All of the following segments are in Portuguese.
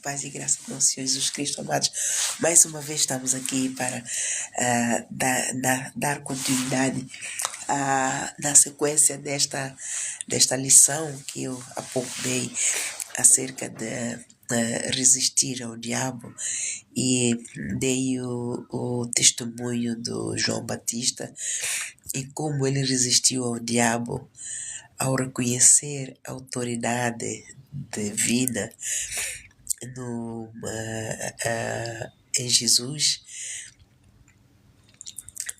Paz e graça do nosso Senhor Jesus Cristo, amados. Mais uma vez estamos aqui para dar continuidade na sequência desta lição que eu há pouco dei acerca de resistir ao diabo, e dei o testemunho do João Batista e como ele resistiu ao diabo ao reconhecer a autoridade divina em Jesus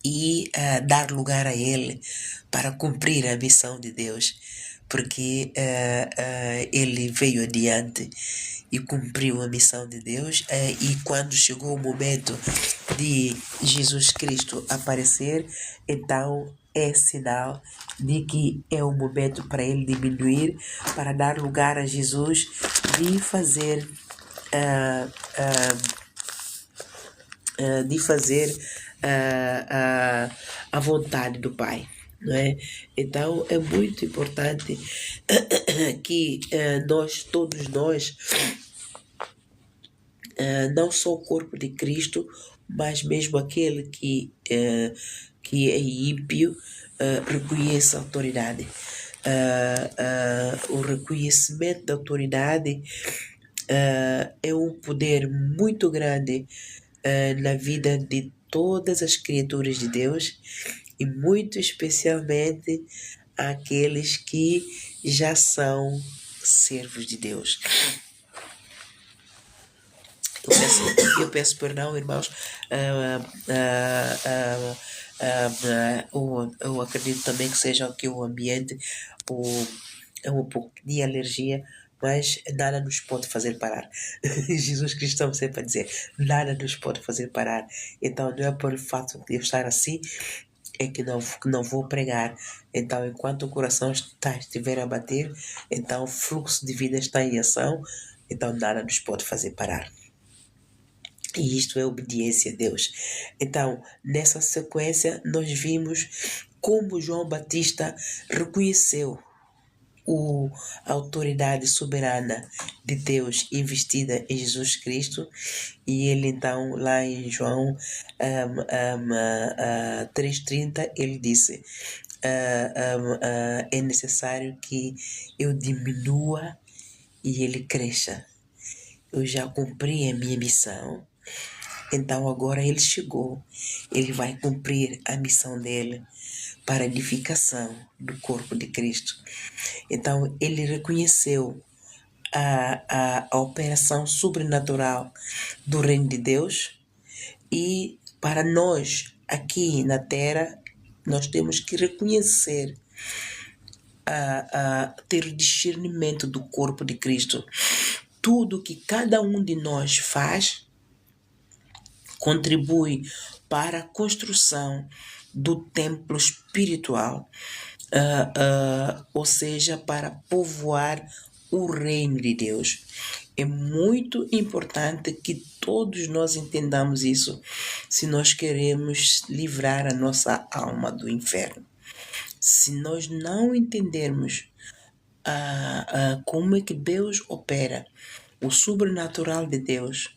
e dar lugar a ele para cumprir a missão de Deus, porque ele veio adiante e cumpriu a missão de Deus, e quando chegou o momento de Jesus Cristo aparecer, então é sinal de que é o momento para ele diminuir, para dar lugar a Jesus de fazer a vontade do Pai, não é? Então é muito importante que todos nós, não só o corpo de Cristo, mas mesmo aquele que é ímpio, reconheça a autoridade. O reconhecimento da autoridade é um poder muito grande na vida de todas as criaturas de Deus, e muito especialmente aqueles que já são servos de Deus. Eu peço perdão, irmãos. Eu acredito também que seja aqui o ambiente, é um pouco de alergia, mas nada nos pode fazer parar. Jesus Cristo está sempre a dizer, nada nos pode fazer parar. Então não é por fato de eu estar assim é que não vou pregar. Então enquanto o coração estiver a bater, então o fluxo de vida está em ação, então nada nos pode fazer parar. E isto é obediência a Deus. Então, nessa sequência, nós vimos como João Batista reconheceu a autoridade soberana de Deus investida em Jesus Cristo, e ele então, lá em João 3,30, ele disse, é necessário que eu diminua e ele cresça. Eu já cumpri a minha missão, então agora ele chegou, ele vai cumprir a missão dele para a edificação do corpo de Cristo. Então ele reconheceu a operação sobrenatural do reino de Deus, e para nós aqui na terra nós temos que reconhecer ter o discernimento do corpo de Cristo. Tudo que cada um de nós faz contribui para a construção do templo espiritual, ou seja, para povoar o reino de Deus. É muito importante que todos nós entendamos isso, se nós queremos livrar a nossa alma do inferno. Se nós não entendermos como é que Deus opera, o sobrenatural de Deus,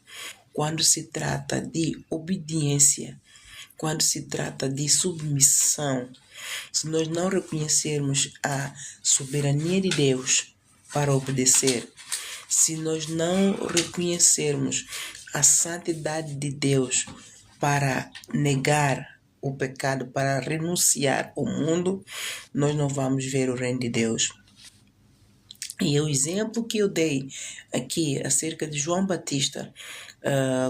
quando se trata de obediência, quando se trata de submissão, se nós não reconhecermos a soberania de Deus para obedecer, se nós não reconhecermos a santidade de Deus para negar o pecado, para renunciar ao mundo, nós não vamos ver o reino de Deus. E o exemplo que eu dei aqui acerca de João Batista,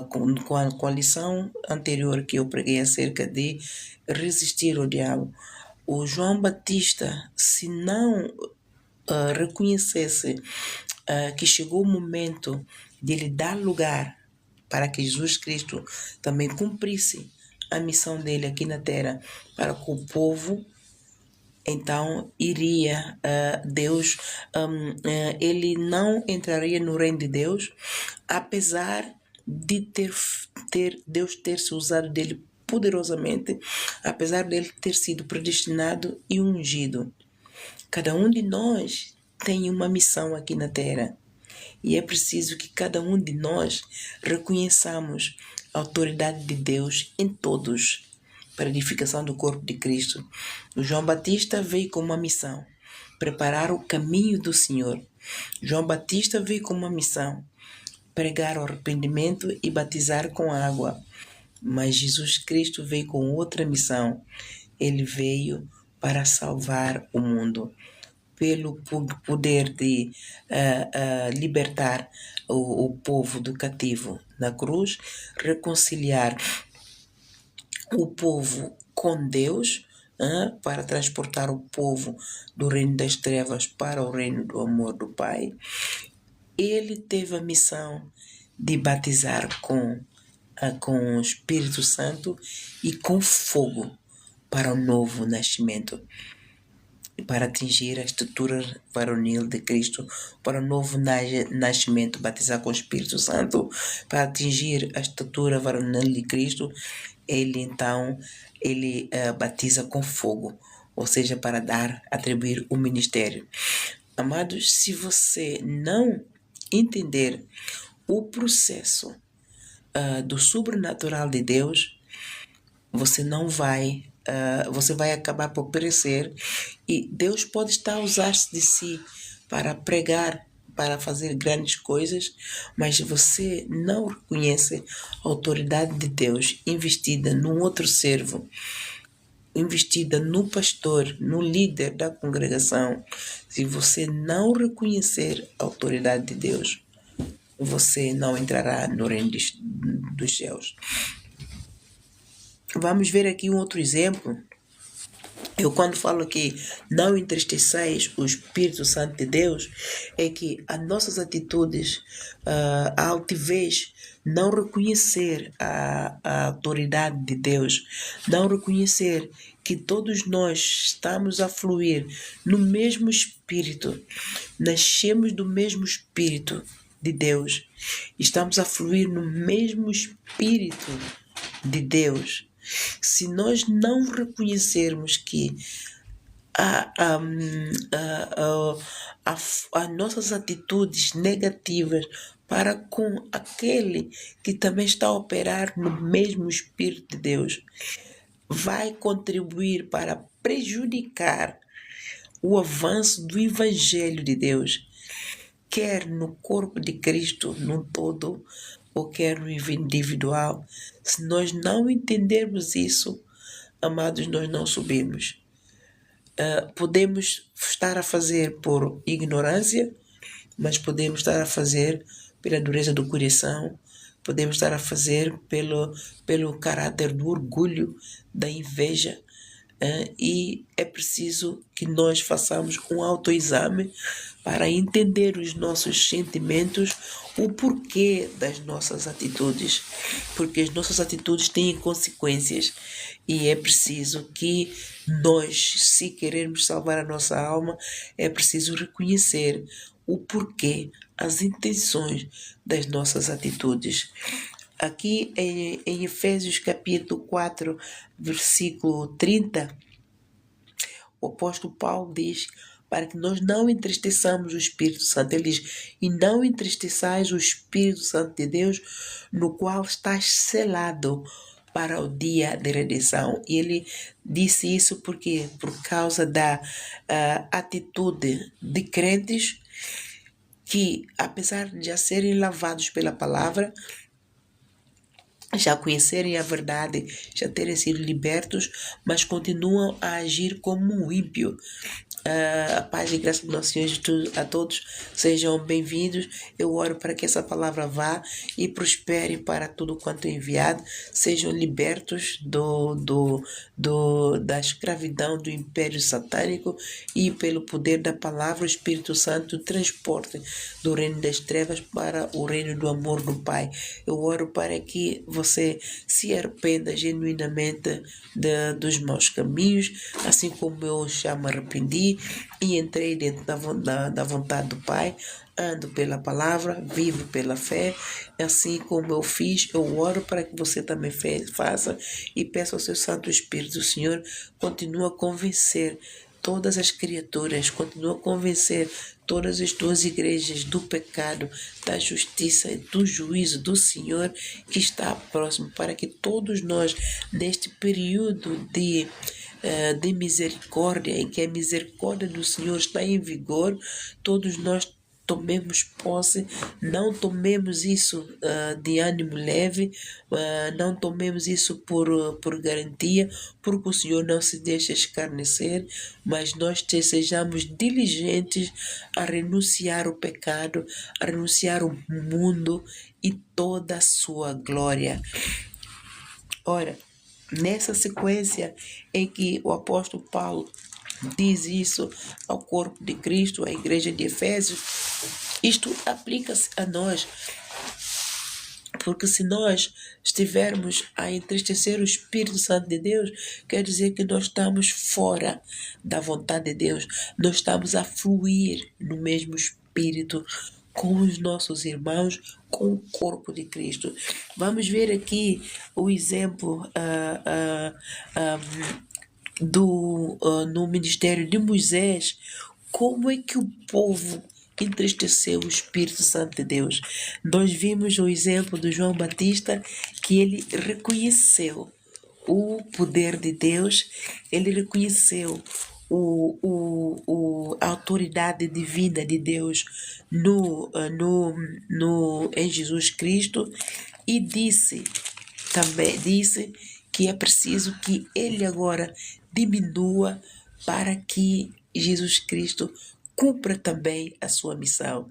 com a lição anterior que eu preguei acerca de resistir ao diabo, o João Batista, se não reconhecesse que chegou o momento de ele dar lugar para que Jesus Cristo também cumprisse a missão dele aqui na terra para com o povo, então iria Deus, ele não entraria no reino de Deus, apesar de Deus ter se usado dele poderosamente, apesar dele ter sido predestinado e ungido. Cada um de nós tem uma missão aqui na terra, E é preciso que cada um de nós reconheçamos a autoridade de Deus em todos, para a edificação do corpo de Cristo. O João Batista veio com uma missão: preparar o caminho do Senhor. João Batista veio com uma missão: pregar o arrependimento e batizar com água. Mas Jesus Cristo veio com outra missão. Ele veio para salvar o mundo, pelo poder de libertar o povo do cativo na cruz, reconciliar o povo com Deus, para transportar o povo do reino das trevas para o reino do amor do Pai. Ele teve a missão de batizar com o Espírito Santo e com fogo para o novo nascimento, para atingir a estatura varonil de Cristo, para o novo nascimento, batizar com o Espírito Santo, para atingir a estatura varonil de Cristo. Ele batiza com fogo, ou seja, para atribuir o ministério. Amados, se você não entender o processo do sobrenatural de Deus, você vai acabar por perecer, e Deus pode estar a usar-se de si para pregar, para fazer grandes coisas, mas você não reconhece a autoridade de Deus investida num outro servo, investida no pastor, no líder da congregação. Se você não reconhecer a autoridade de Deus, você não entrará no reino dos céus. Vamos ver aqui um outro exemplo. Eu, quando falo que não entristeçais o Espírito Santo de Deus, é que as nossas atitudes, a altivez, não reconhecer a autoridade de Deus, não reconhecer que todos nós estamos a fluir no mesmo Espírito, nascemos do mesmo Espírito de Deus, estamos a fluir no mesmo Espírito de Deus. Se nós não reconhecermos que as nossas atitudes negativas para com aquele que também está a operar no mesmo Espírito de Deus, vai contribuir para prejudicar o avanço do Evangelho de Deus, quer no corpo de Cristo, num todo, ou quer no individual. Se nós não entendermos isso, amados, nós não subimos. Podemos estar a fazer por ignorância, mas podemos estar a fazer pela dureza do coração, podemos estar a fazer pelo caráter do orgulho, da inveja, e é preciso que nós façamos um autoexame para entender os nossos sentimentos, o porquê das nossas atitudes, porque as nossas atitudes têm consequências, e é preciso que nós, se queremos salvar a nossa alma, é preciso reconhecer o porquê, as intenções das nossas atitudes. Aqui em Efésios capítulo 4, versículo 30, o apóstolo Paulo diz para que nós não entristeçamos o Espírito Santo. Ele diz: e não entristeçais o Espírito Santo de Deus, no qual estás selado para o dia de redenção. E ele disse isso porque por causa da atitude de crentes que, apesar de já serem lavados pela palavra, já conhecerem a verdade, já terem sido libertos, mas continuam a agir como um ímpio. A paz e graça do nosso Senhor Jesus a todos, sejam bem-vindos. Eu oro para que essa palavra vá e prospere para tudo quanto é enviado, sejam libertos da escravidão do império satânico, e pelo poder da palavra o Espírito Santo transporte do reino das trevas para o reino do amor do Pai. Eu oro para que você se arrependa genuinamente dos maus caminhos, assim como eu já me arrependi e entrei dentro da vontade do Pai. Ando pela palavra, vivo pela fé, assim como eu fiz. Eu oro para que você também faça, e peço ao seu Santo Espírito: Senhor, continua a convencer todas as criaturas, continua a convencer todas as tuas igrejas do pecado, da justiça e do juízo do Senhor que está próximo, para que todos nós, neste período de misericórdia, em que a misericórdia do Senhor está em vigor, todos nós tomemos posse, não tomemos isso de ânimo leve, não tomemos isso por garantia, porque o Senhor não se deixa escarnecer, mas nós sejamos diligentes a renunciar o pecado, a renunciar o mundo e toda a sua glória. Ora, nessa sequência em que o apóstolo Paulo diz isso ao corpo de Cristo, à igreja de Efésios, isto aplica-se a nós, porque se nós estivermos a entristecer o Espírito Santo de Deus, quer dizer que nós estamos fora da vontade de Deus, nós estamos a fluir no mesmo Espírito com os nossos irmãos, com o corpo de Cristo. Vamos ver aqui o exemplo no ministério de Moisés, como é que o povo entristeceu o Espírito Santo de Deus. Nós vimos o exemplo do João Batista, que ele reconheceu o poder de Deus, ele reconheceu a autoridade divina de Deus em Jesus Cristo, e disse que é preciso que ele agora diminua para que Jesus Cristo cumpra também a sua missão.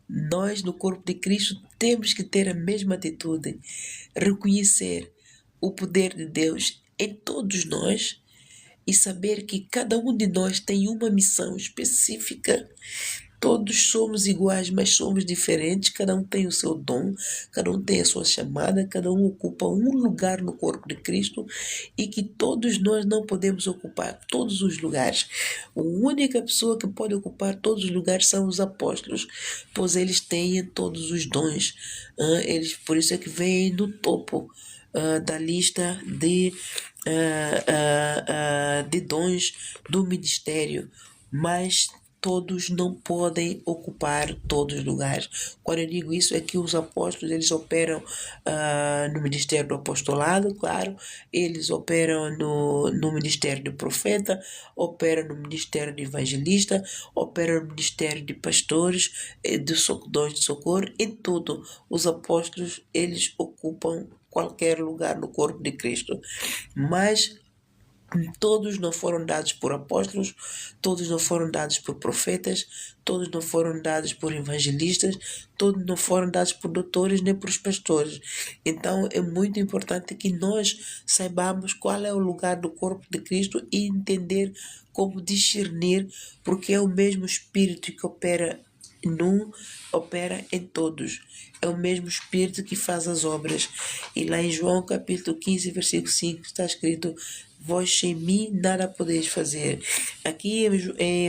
Nós, no corpo de Cristo, temos que ter a mesma atitude, reconhecer o poder de Deus em todos nós e saber que cada um de nós tem uma missão específica. Todos somos iguais, mas somos diferentes, cada um tem o seu dom, cada um tem a sua chamada, cada um ocupa um lugar no corpo de Cristo, e que todos nós não podemos ocupar todos os lugares. A única pessoa que pode ocupar todos os lugares são os apóstolos, pois eles têm todos os dons. Por isso é que vêm no topo da lista de dons do ministério, mas todos não podem ocupar todos os lugares. Quando eu digo isso, é que os apóstolos, eles operam no ministério do apostolado, claro, eles operam no ministério do profeta, operam no ministério de evangelista, operam no ministério de pastores, dons de socorro, em tudo. Os apóstolos, eles ocupam qualquer lugar no corpo de Cristo. Mas todos não foram dados por apóstolos, todos não foram dados por profetas, todos não foram dados por evangelistas, todos não foram dados por doutores nem por pastores. Então é muito importante que nós saibamos qual é o lugar do corpo de Cristo e entender como discernir, porque é o mesmo Espírito que opera em todos. É o mesmo Espírito que faz as obras. E lá em João capítulo 15, versículo 5, está escrito: vós sem mim nada podeis fazer. Aqui em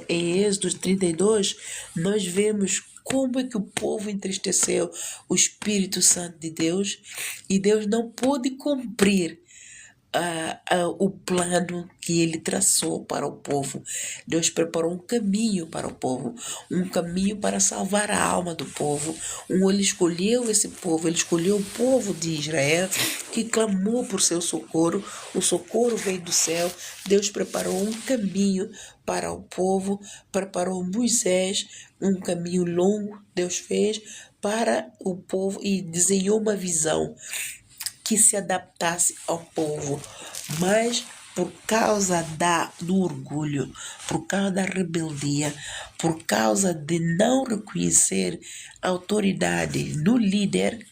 em Êxodo 32, nós vemos como é que o povo entristeceu o Espírito Santo de Deus, e Deus não pôde cumprir o plano que ele traçou para o povo. Deus preparou um caminho para o povo, um caminho para salvar a alma do povo. Ele escolheu esse povo, ele escolheu o povo de Israel, que clamou por seu socorro. O socorro veio do céu. Deus preparou um caminho para o povo, preparou Moisés, um caminho longo Deus fez para o povo e desenhou uma visão que se adaptasse ao povo, mas por causa do orgulho, por causa da rebeldia, por causa de não reconhecer a autoridade no líder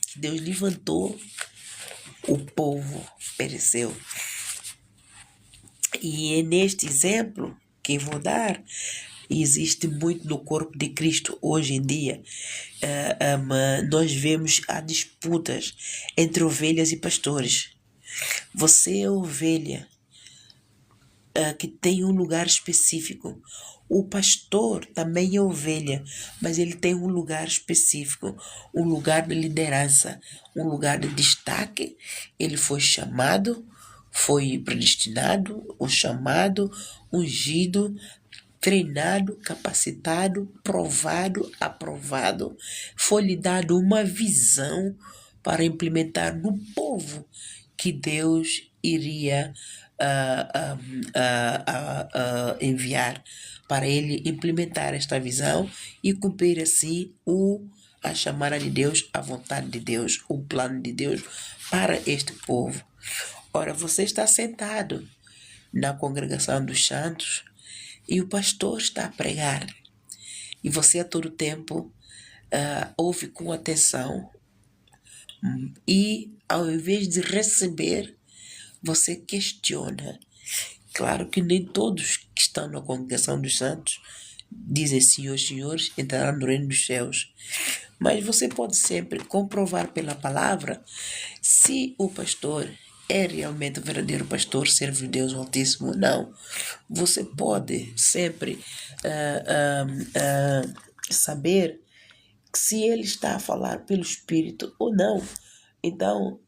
que Deus levantou, o povo pereceu. E é neste exemplo que vou dar, existe muito no corpo de Cristo hoje em dia. Nós vemos há disputas entre ovelhas e pastores. Você é ovelha que tem um lugar específico. O pastor também é ovelha, mas ele tem um lugar específico, um lugar de liderança, um lugar de destaque. Ele foi chamado foi predestinado, o chamado, ungido, treinado, capacitado, provado, aprovado. Foi-lhe dado uma visão para implementar no povo que Deus iria enviar para ele implementar esta visão e cumprir assim a chamada de Deus, a vontade de Deus, o plano de Deus para este povo. Ora, você está sentado na congregação dos santos e o pastor está a pregar. E você a todo tempo ouve com atenção e ao invés de receber, você questiona. Claro que nem todos que estão na congregação dos santos dizem Senhor, senhores, entrarão no reino dos céus. Mas você pode sempre comprovar pela palavra se o pastor é realmente o verdadeiro pastor, servo de Deus Altíssimo ou não. Você pode sempre saber se ele está a falar pelo Espírito ou não. Então,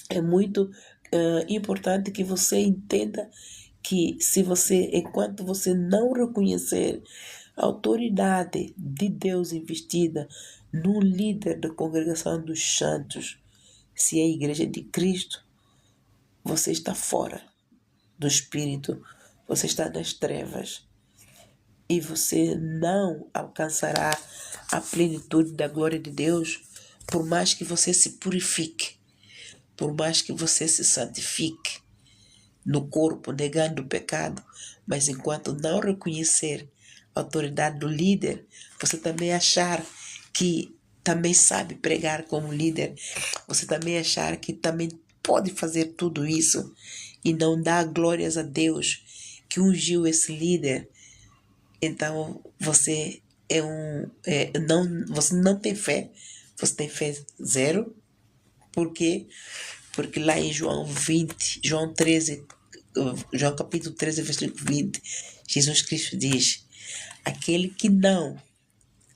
é muito importante que você entenda que enquanto você não reconhecer a autoridade de Deus investida no líder da congregação dos santos, se é a igreja de Cristo, você está fora do Espírito, você está nas trevas e você não alcançará a plenitude da glória de Deus, por mais que você se purifique, por mais que você se santifique no corpo, negando o pecado, mas enquanto não reconhecer a autoridade do líder, você também achar que também sabe pregar como líder, você também achar que também pode fazer tudo isso e não dá glórias a Deus que ungiu esse líder, então você você não tem fé, você tem fé zero. Por quê? Porque lá em João capítulo 13, versículo 20, Jesus Cristo diz: aquele que não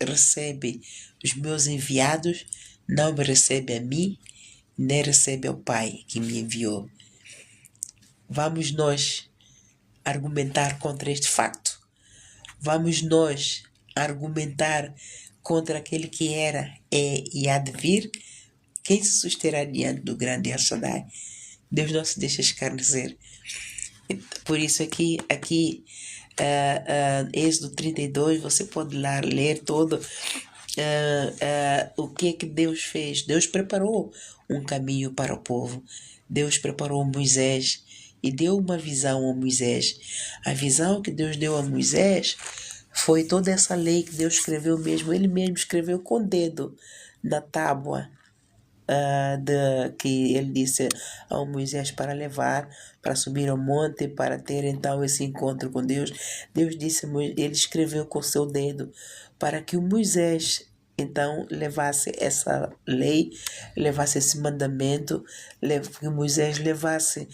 recebe os meus enviados, não me recebe a mim, nem recebe ao Pai que me enviou. Vamos nós argumentar contra este facto. Vamos nós argumentar contra aquele que era, é e há de vir. Quem se susterá diante do grande El Shaddai? Deus não se deixa escarnecer. Por isso aqui Êxodo 32, você pode lá ler todo o que é que Deus fez. Deus preparou um caminho para o povo. Deus preparou Moisés e deu uma visão a Moisés. A visão que Deus deu a Moisés foi toda essa lei que Deus escreveu mesmo. Ele mesmo escreveu com o dedo na tábua que ele disse ao Moisés para levar, para subir ao monte, para ter então esse encontro com Deus. Deus disse, ele escreveu com seu dedo para que o Moisés então levasse essa lei, levasse esse mandamento, que Moisés levasse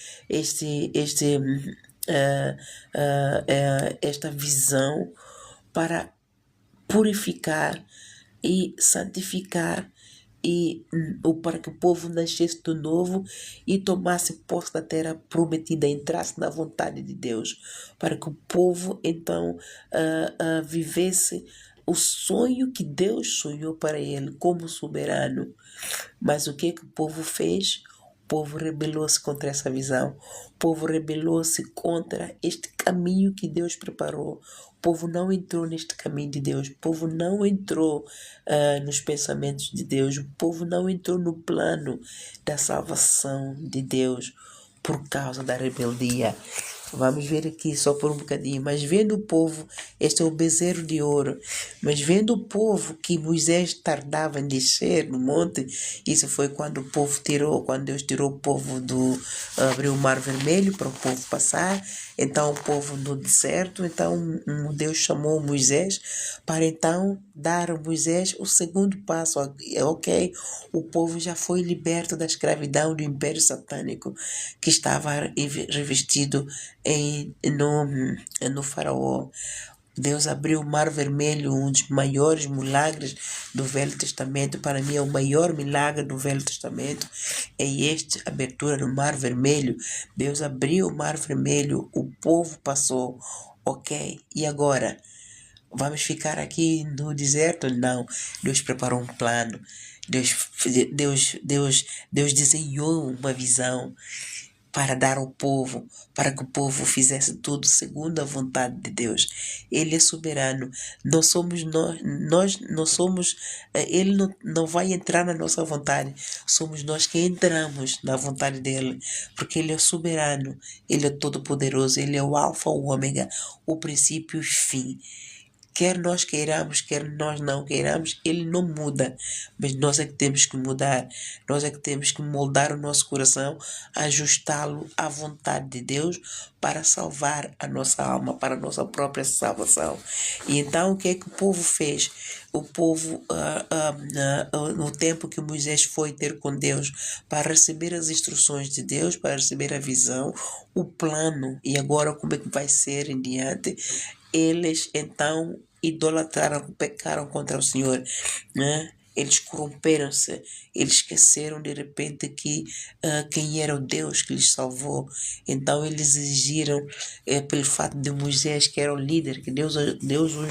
esta visão para purificar e santificar para que o povo nascesse de novo e tomasse posse da terra prometida, entrasse na vontade de Deus, para que o povo então vivesse o sonho que Deus sonhou para ele como soberano. Mas o que o povo fez? O povo rebelou-se contra essa visão. O povo rebelou-se contra este caminho que Deus preparou. O povo não entrou neste caminho de Deus. O povo não entrou nos pensamentos de Deus. O povo não entrou no plano da salvação de Deus por causa da rebeldia. Vamos ver aqui só por um bocadinho. Mas vendo o povo, este é o bezerro de ouro, mas vendo o povo que Moisés tardava em descer no monte, isso foi quando Deus tirou o povo abriu o mar vermelho para o povo passar, então o povo no deserto, então Deus chamou Moisés para então dar a Moisés o segundo passo. Ok, o povo já foi liberto da escravidão do império satânico que estava revestido no faraó. Deus abriu o Mar Vermelho, um dos maiores milagres do Velho Testamento. Para mim é o maior milagre do Velho Testamento. É a abertura do Mar Vermelho. Deus abriu o Mar Vermelho, o povo passou. Ok, e agora? Vamos ficar aqui no deserto? Não. Deus preparou um plano. Deus desenhou uma visão para dar ao povo, para que o povo fizesse tudo segundo a vontade de Deus. Ele é soberano. Não somos nós não somos, ele não vai entrar na nossa vontade. Somos nós que entramos na vontade dele, porque ele é soberano, ele é todo-poderoso, ele é o alfa, o ômega, o princípio e o fim. Quer nós queiramos, quer nós não queiramos, ele não muda. Mas nós é que temos que mudar. Nós é que temos que moldar o nosso coração, ajustá-lo à vontade de Deus para salvar a nossa alma, para a nossa própria salvação. E então o que é que o povo fez? O povo, no tempo que Moisés foi ter com Deus para receber as instruções de Deus, para receber a visão, o plano, e agora como é que vai ser em diante, eles então idolatraram, pecaram contra o Senhor, né? Eles corromperam-se, eles esqueceram de repente que quem era o Deus que lhes salvou. Então eles exigiram, pelo fato de Moisés, que era o líder, que Deus os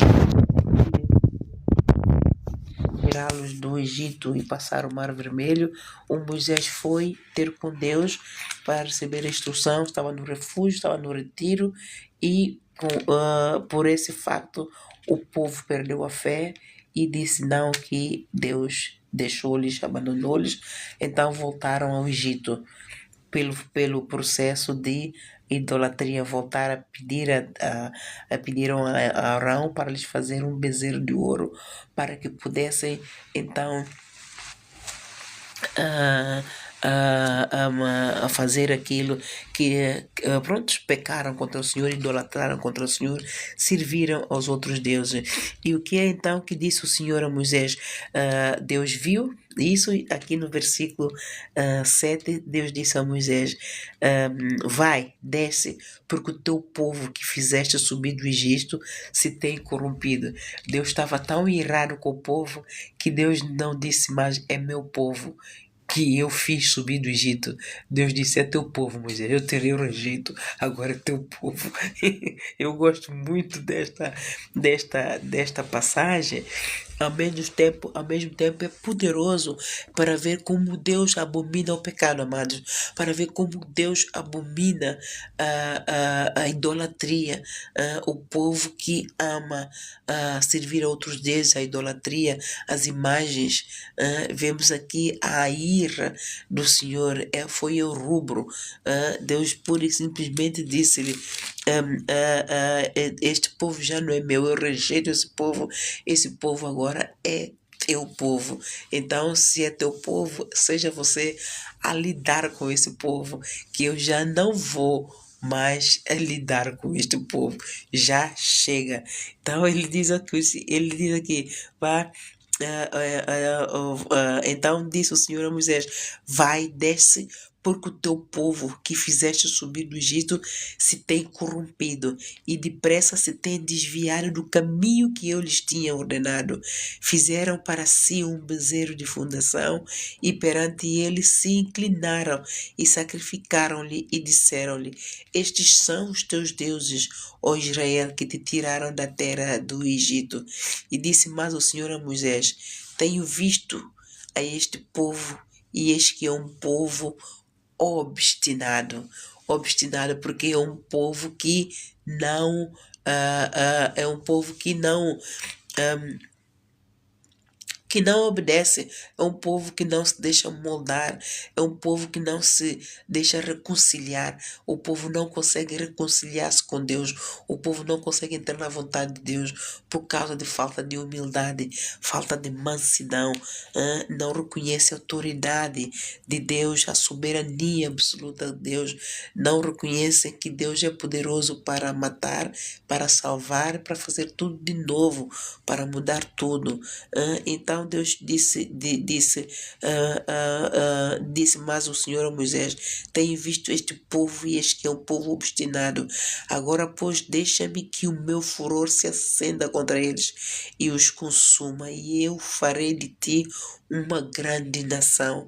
tirá-los do Egito e passar o Mar Vermelho. O Moisés foi ter com Deus para receber a instrução, estava no refúgio, estava no retiro, e por esse facto o povo perdeu a fé e disse não, que Deus deixou-lhes, abandonou-lhes. Então voltaram ao Egito pelo processo de idolatria, voltar a pedir pediram a Arão para lhes fazer um bezerro de ouro para que pudessem então a fazer aquilo que prontos, pecaram contra o Senhor, idolatraram contra o Senhor, serviram aos outros deuses. E o que é então que disse o Senhor a Moisés? Deus viu isso aqui no versículo 7, Deus disse a Moisés, vai, desce, porque o teu povo que fizeste subir do Egito se tem corrompido. Deus estava tão irado com o povo que Deus não disse mais, é meu povo que eu fiz subir do Egito. Deus disse, é teu povo, Moisés, eu terei o rejeito, agora é teu povo. Eu gosto muito desta passagem. Ao mesmo tempo é poderoso para ver como Deus abomina o pecado, amados, para ver como Deus abomina a idolatria, o povo que ama servir a outros deuses, a idolatria, as imagens. Vemos aqui a ira do Senhor, foi o rubro. Deus pura e simplesmente disse-lhe, este povo já não é meu, eu rejeito esse povo agora é teu povo. Então, se é teu povo, seja você a lidar com esse povo, que eu já não vou mais lidar com este povo, já chega. Então ele diz aqui, vá. Então disse o Senhor a Moisés, vai, desce, porque o teu povo que fizeste subir do Egito se tem corrompido e depressa se tem desviado do caminho que eu lhes tinha ordenado. Fizeram para si um bezerro de fundação e perante ele se inclinaram e sacrificaram-lhe e disseram-lhe, estes são os teus deuses, ó Israel, que te tiraram da terra do Egito. E disse mais o Senhor a Moisés, tenho visto a este povo, e eis que é um povo obstinado porque é um povo que não que não obedece, é um povo que não se deixa moldar, é um povo que não se deixa reconciliar, o povo não consegue reconciliar-se com Deus, o povo não consegue entrar na vontade de Deus por causa de falta de humildade, falta de mansidão, não reconhece a autoridade de Deus, a soberania absoluta de Deus, não reconhece que Deus é poderoso para matar, para salvar, para fazer tudo de novo, para mudar tudo. Então Então Deus disse mais o Senhor a Moisés: tenho visto este povo e este que é um povo obstinado. Agora, pois, deixa-me que o meu furor se acenda contra eles e os consuma, e eu farei de ti uma grande nação.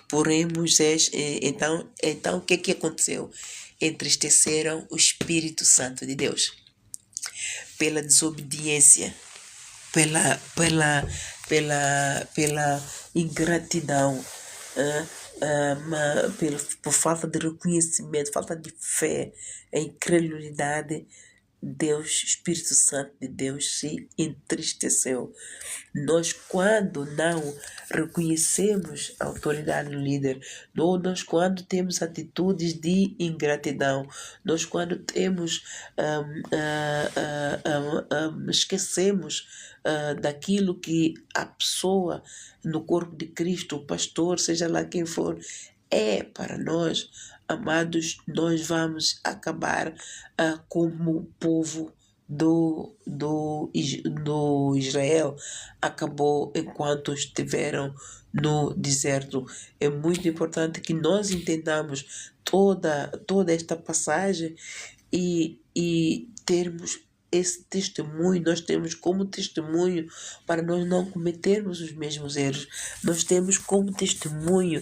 Porém, Moisés, então o que aconteceu? Entristeceram o Espírito Santo de Deus pela desobediência, pela ingratidão, por falta de reconhecimento, falta de fé, a incredulidade. Deus, Espírito Santo de Deus, se entristeceu. Nós, quando não reconhecemos a autoridade do líder, nós, quando temos atitudes de ingratidão, nós, quando temos, esquecemos daquilo que a pessoa no corpo de Cristo, o pastor, seja lá quem for, é para nós, amados, nós vamos acabar como o povo do Israel acabou enquanto estiveram no deserto. É muito importante que nós entendamos toda esta passagem e termos esse testemunho, nós temos como testemunho para nós não cometermos os mesmos erros. Nós temos como testemunho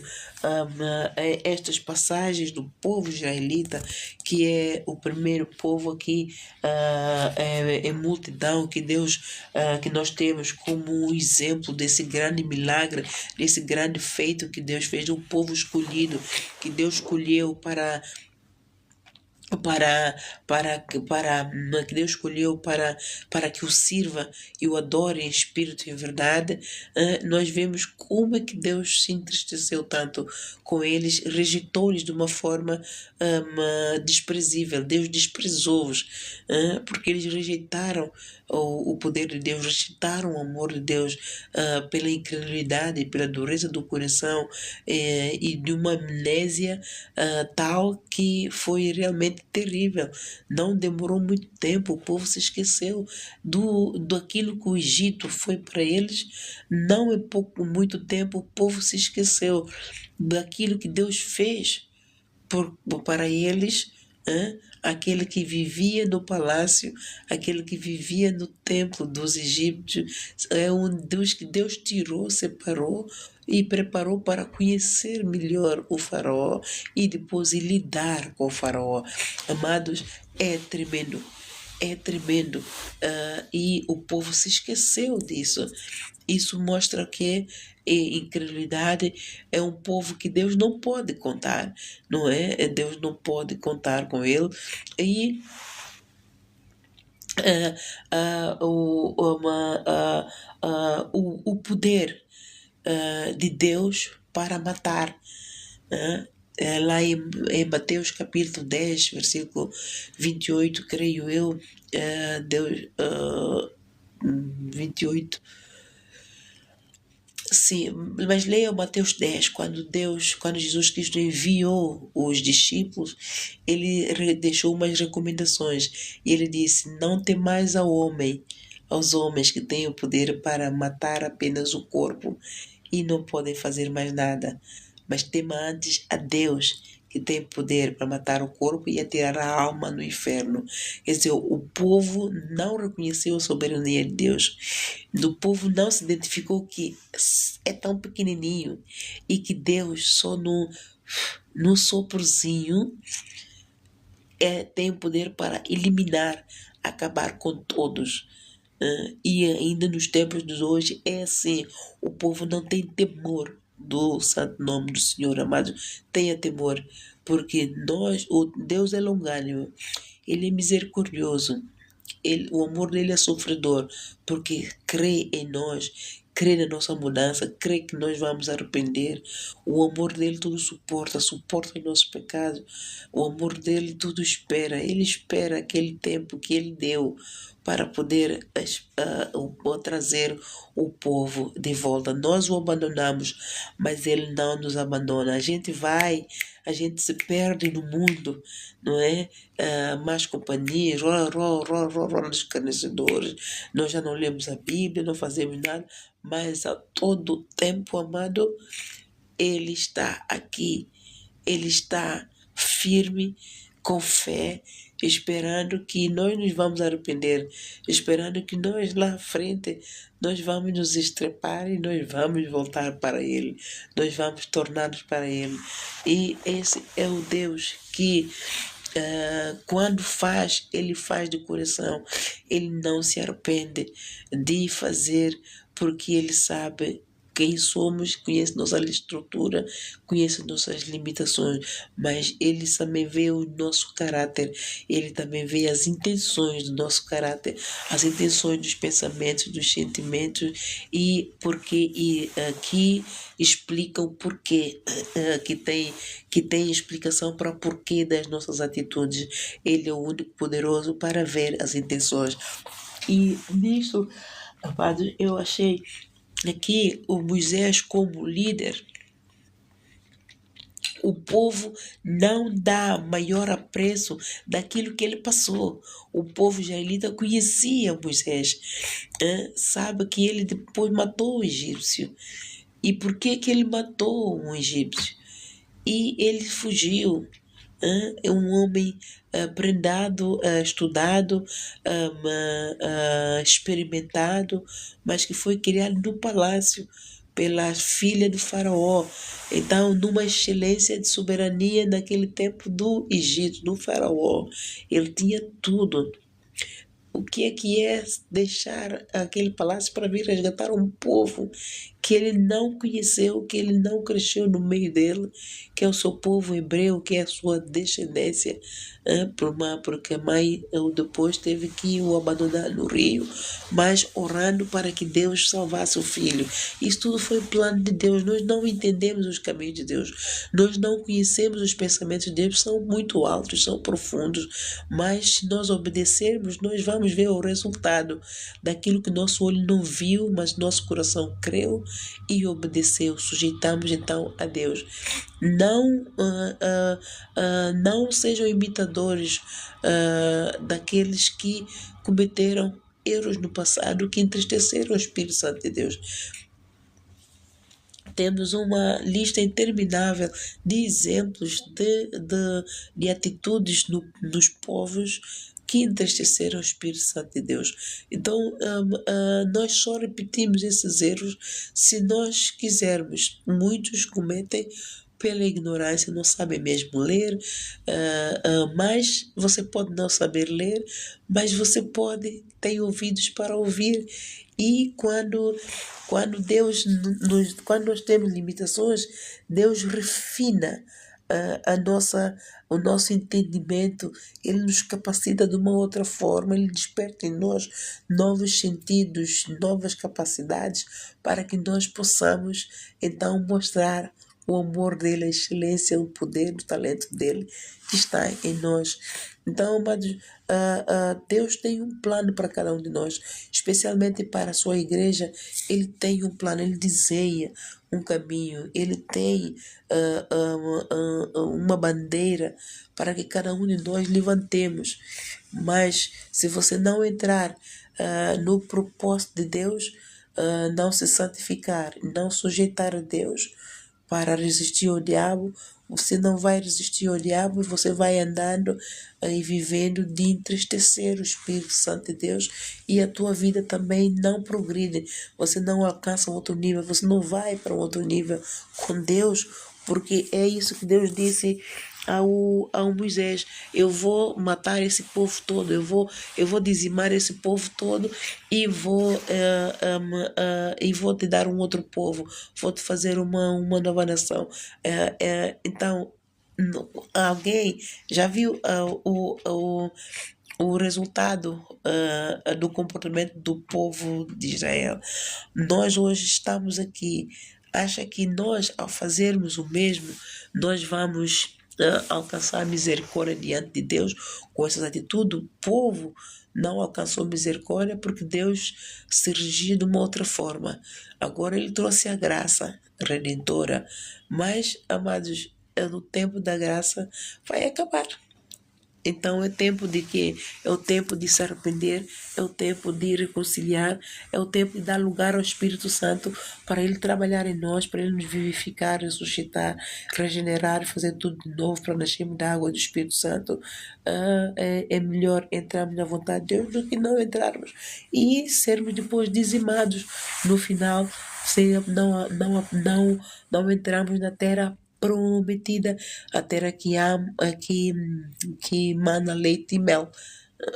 estas passagens do povo israelita, que é o primeiro povo aqui em multidão, que Deus, que nós temos como um exemplo desse grande milagre, desse grande feito que Deus fez, um povo escolhido, que Deus escolheu para que Deus escolheu para que o sirva e o adore em espírito e em verdade. Nós vemos como é que Deus se entristeceu tanto com eles, rejeitou-lhes de uma forma desprezível. Deus desprezou-os, porque eles rejeitaram o poder de Deus, rejeitaram o amor de Deus pela incredulidade, pela dureza do coração e de uma amnésia tal que foi realmente terrível. Não demorou muito tempo, o povo se esqueceu daquilo que o Egito foi para eles. Não é muito tempo, o povo se esqueceu daquilo que Deus fez para eles. Aquele que vivia no palácio, aquele que vivia no templo dos egípcios, é um Deus que Deus tirou, separou e preparou para conhecer melhor o faraó e depois lidar com o faraó. Amados, é tremendo. É tremendo. E o povo se esqueceu disso. Isso mostra que incredulidade é um povo que Deus não pode contar, não é? Deus não pode contar com ele. E o poder de Deus para matar. Lá em Mateus capítulo 10, versículo 28, creio eu, Deus, 28. Sim, mas leia Mateus 10, quando Jesus Cristo enviou os discípulos, ele deixou umas recomendações. E ele disse: não temais aos homens que têm o poder para matar apenas o corpo e não podem fazer mais nada, mas tema antes a Deus, que tem poder para matar o corpo e atirar a alma no inferno. Quer dizer, o povo não reconheceu a soberania de Deus. O povo não se identificou que é tão pequenininho e que Deus só no soprozinho tem poder para eliminar, acabar com todos. E ainda nos tempos de hoje é assim, o povo não tem temor do santo nome do Senhor. Amado, tenha temor, porque o Deus é longânimo, Ele é misericordioso, o amor dele é sofredor, porque crê em nós, crê na nossa mudança, crê que nós vamos arrepender. O amor dele tudo suporta os nossos pecados. O amor dele tudo espera. Ele espera aquele tempo que ele deu para poder trazer o povo de volta. Nós o abandonamos, mas ele não nos abandona. A gente se perde no mundo, não é? Más companhias, rola dos escarnecedores. Nós já não lemos a Bíblia, não fazemos nada, mas a todo tempo, amado, Ele está aqui, Ele está firme, com fé, esperando que nós nos vamos arrepender, esperando que nós lá à frente, nós vamos nos estrepar e nós vamos voltar para Ele, nós vamos tornar-nos para Ele. E esse é o Deus que quando faz, Ele faz de coração, Ele não se arrepende de fazer, porque Ele sabe quem somos, conhece nossa estrutura, conhece nossas limitações, mas Ele também vê o nosso caráter, Ele também vê as intenções do nosso caráter, as intenções dos pensamentos, dos sentimentos, e porque aqui explica o porquê, que tem explicação para o porquê das nossas atitudes. Ele é o único poderoso para ver as intenções. E nisso, amados, eu achei aqui o Moisés como líder. O povo não dá maior apreço daquilo que ele passou. O povo israelita conhecia Moisés, sabe que ele depois matou o egípcio. E por que ele matou um egípcio? E ele fugiu. É um homem prendado, estudado, experimentado, mas que foi criado no palácio pela filha do faraó. Então, numa excelência de soberania naquele tempo do Egito, do faraó, ele tinha tudo. O que é deixar aquele palácio para vir resgatar um povo que ele não conheceu, que ele não cresceu no meio dele, que é o seu povo hebreu, que é a sua descendência, porque a mãe depois teve que o abandonar no rio, mas orando para que Deus salvasse o filho. Isso tudo foi plano de Deus. Nós não entendemos os caminhos de Deus, nós não conhecemos os pensamentos de Deus, são muito altos, são profundos, mas se nós obedecermos, nós vamos ver o resultado daquilo que nosso olho não viu, mas nosso coração creu e obedeceu. Sujeitamos então a Deus. Não sejam imitadores daqueles que cometeram erros no passado, que entristeceram o Espírito Santo de Deus. Temos uma lista interminável de exemplos de atitudes nos povos que entristeceram o Espírito Santo de Deus. Então, nós só repetimos esses erros se nós quisermos. Muitos cometem pela ignorância, não sabem mesmo ler, mas você pode não saber ler, mas você pode ter ouvidos para ouvir. E quando Deus quando nós temos limitações, Deus refina o nosso entendimento, Ele nos capacita de uma outra forma, Ele desperta em nós novos sentidos, novas capacidades, para que nós possamos então mostrar o amor dele, a excelência, o poder, o talento dele que está em nós. Então, amados, Deus tem um plano para cada um de nós, especialmente para a sua igreja. Ele tem um plano, ele desenha um caminho, ele tem uma bandeira para que cada um de nós levantemos. Mas se você não entrar no propósito de Deus, não se santificar, não sujeitar a Deus para resistir ao diabo, você não vai resistir ao diabo e você vai andando e vivendo de entristecer o Espírito Santo de Deus, e a tua vida também não progride, você não alcança um outro nível, você não vai para um outro nível com Deus, porque é isso que Deus disse ao Moisés: eu vou matar esse povo todo, eu vou dizimar esse povo todo e vou te dar um outro povo, vou te fazer uma nova nação. Então, alguém já viu o resultado do comportamento do povo de Israel? Nós hoje estamos aqui. Acha que nós, ao fazermos o mesmo, nós vamos alcançar misericórdia diante de Deus com essas atitudes? O povo não alcançou misericórdia porque Deus se regia de uma outra forma. Agora Ele trouxe a graça redentora, mas, amados, no tempo da graça vai acabar. Então é tempo de quê? É o tempo de se arrepender, é o tempo de reconciliar, é o tempo de dar lugar ao Espírito Santo para Ele trabalhar em nós, para Ele nos vivificar, ressuscitar, regenerar e fazer tudo de novo para nascermos da água do Espírito Santo. É melhor entrarmos na vontade de Deus do que não entrarmos e sermos depois dizimados no final, se não entrarmos na terra prometida, a terra que mana leite e mel.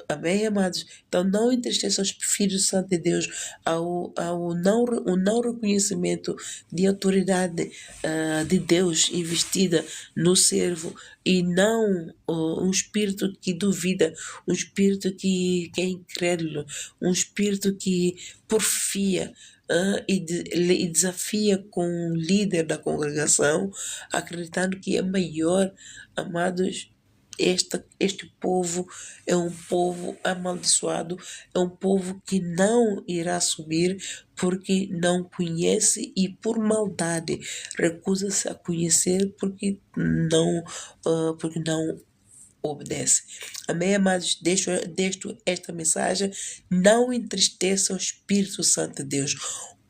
Amém, amados? Então não entristeça os filhos santos de Deus o não reconhecimento de autoridade de Deus investida no servo e não um espírito que duvida, um espírito que é incrédulo, um espírito que porfia, e desafia com o líder da congregação, acreditando que é maior. Amados, este povo é um povo amaldiçoado, é um povo que não irá subir porque não conhece e por maldade recusa-se a conhecer porque não obedece. Amém, amados? Deixo esta mensagem. Não entristeça o Espírito Santo de Deus.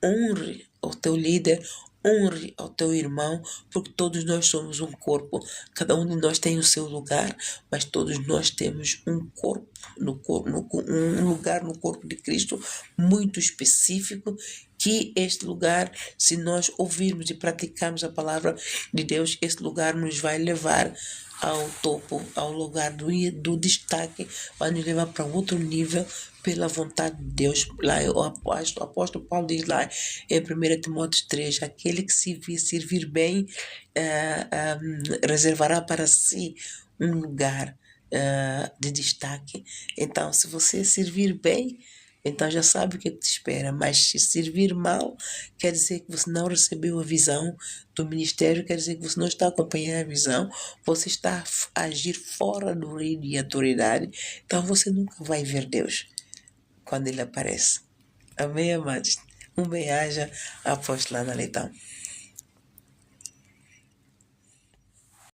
Honre o teu líder, honre ao teu irmão, porque todos nós somos um corpo. Cada um de nós tem o seu lugar, mas todos nós temos um corpo, um lugar no corpo de Cristo muito específico, que este lugar, se nós ouvirmos e praticarmos a palavra de Deus, este lugar nos vai levar ao topo, ao lugar do destaque, vai nos levar para outro nível pela vontade de Deus. Lá o apóstolo Paulo diz lá em 1 Timóteo 3, aquele que se servir bem reservará para si um lugar de destaque. Então, se você servir bem, então já sabe o que te espera, mas se servir mal, quer dizer que você não recebeu a visão do ministério, quer dizer que você não está acompanhando a visão, você está a agir fora do reino de autoridade, então você nunca vai ver Deus quando Ele aparece. Amém, amados? Um bem-aja, apóstola Ana Leitão.